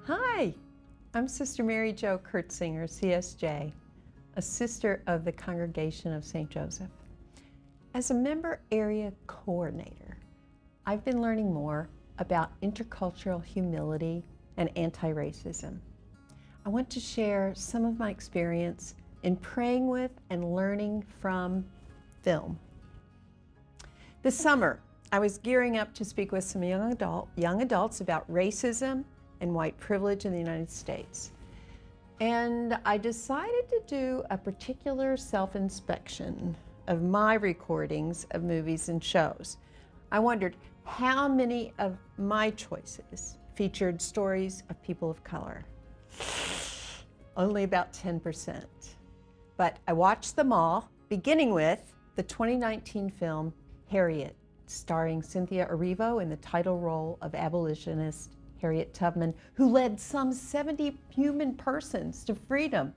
Hi, I'm Sister Mary Jo Curtsinger, CSJ, a sister of the Congregation of St. Joseph. As a member area coordinator, I've been learning more about intercultural humility and anti-racism. I want to share some of my experience in praying with and learning from film. This summer, I was gearing up to speak with some young adults about racism and white privilege in the United States. And I decided to do a particular self-inspection of my recordings of movies and shows. I wondered how many of my choices featured stories of people of color. Only about 10%. But I watched them all, beginning with the 2019 film Harriet, starring Cynthia Erivo in the title role of abolitionist Harriet Tubman, who led some 70 human persons to freedom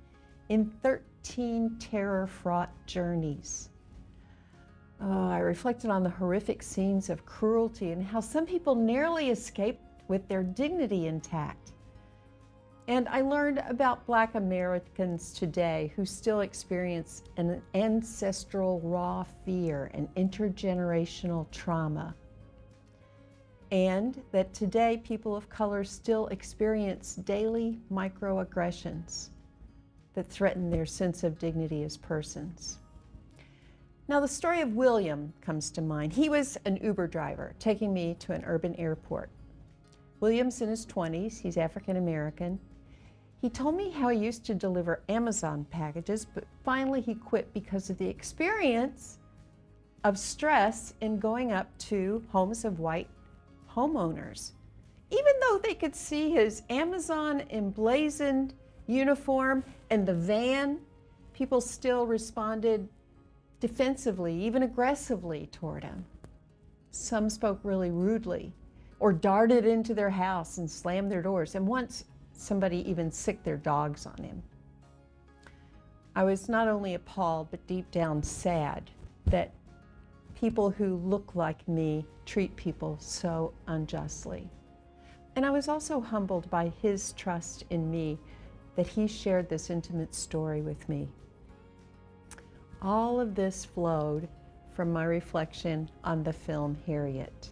in 13 terror-fraught journeys. I reflected on the horrific scenes of cruelty and how some people narrowly escaped with their dignity intact. And I learned about Black Americans today who still experience an ancestral raw fear and intergenerational trauma. And that today people of color still experience daily microaggressions that threaten their sense of dignity as persons. Now, the story of William comes to mind. He was an Uber driver taking me to an urban airport. William's in his 20s, he's African American. He told me how he used to deliver Amazon packages, but finally he quit because of the experience of stress in going up to homes of white homeowners. Even though they could see his Amazon emblazoned uniform and the van, people still responded defensively, even aggressively toward him. Some spoke really rudely or darted into their house and slammed their doors. And once somebody even sicked their dogs on him. I was not only appalled, but deep down sad that people who look like me treat people so unjustly. And I was also humbled by his trust in me that he shared this intimate story with me. All of this flowed from my reflection on the film Harriet.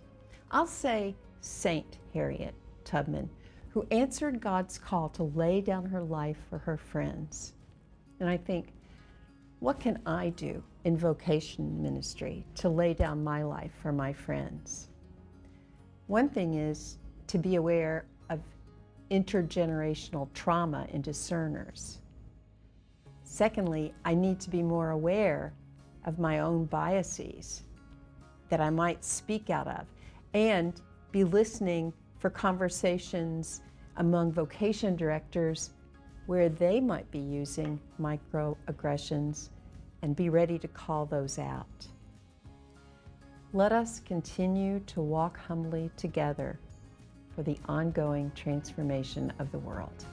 I'll say Saint Harriet Tubman, who answered God's call to lay down her life for her friends. And I think, what can I do in vocation ministry to lay down my life for my friends? One thing is to be aware of intergenerational trauma in discerners. Secondly, I need to be more aware of my own biases that I might speak out of, and be listening for conversations among vocation directors where they might be using microaggressions, and be ready to call those out. Let us continue to walk humbly together for the ongoing transformation of the world.